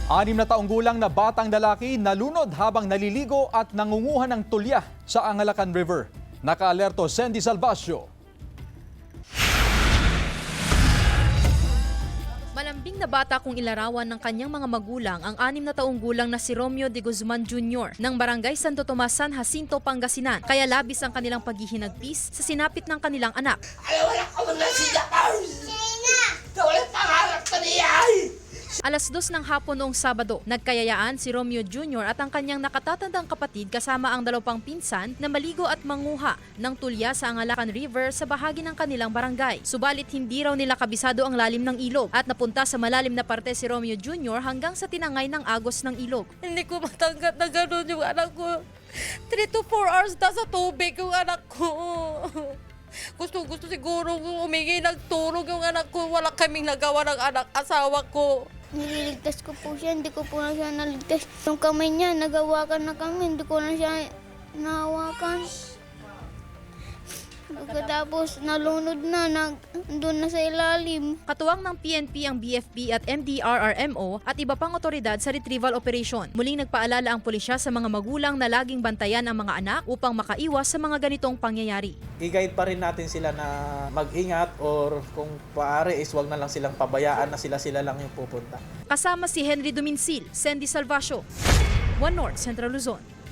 6 na taong gulang na batang lalaki nalunod habang naliligo at nangunguha ng tulya sa Angalacan River. Nakaalerto Sandy Salvacio. Malambing na bata kung ilarawan ng kanyang mga magulang ang 6 na taong gulang na si Romeo de Guzman Jr. ng Barangay Santo Tomas, San Jacinto, Pangasinan. Kaya labis ang kanilang paghihinagpis sa sinapit ng kanilang anak. Wala ka man na siya, Pars! Wala pangarap ka niya! Alas 2 ng hapon noong Sabado, nagkayayaan si Romeo Jr. at ang kanyang nakatatandang kapatid kasama ang 2 pinsan na maligo at manguha ng tulya sa Angalacan River sa bahagi ng kanilang barangay. Subalit hindi raw nila kabisado ang lalim ng ilog at napunta sa malalim na parte si Romeo Jr. hanggang sa tinangay ng agos ng ilog. Hindi ko matanggap na gano'n yung anak ko. 3 to 4 hours na sa tubig yung anak ko. Gusto siguro humingi ng tulong yung anak ko. Wala kaming nagawa ng asawa ko. Nililigtas ko po siya, hindi ko po na siya naligtas. Yung kamay niya, nagawakan na kami, hindi ko na siya nahawakan. Pagkatapos nalunod na, doon na sa ilalim. Katuwang ng PNP ang BFP at MDRRMO at iba pang otoridad sa retrieval operation. Muling nagpaalala ang pulisya sa mga magulang na laging bantayan ang mga anak upang makaiwas sa mga ganitong pangyayari. I-guide pa rin natin sila na mag-ingat or kung paari is wag na lang silang pabayaan na sila lang yung pupunta. Kasama si Henry Duminsil, Sandy Salvacio, One North, Central Luzon.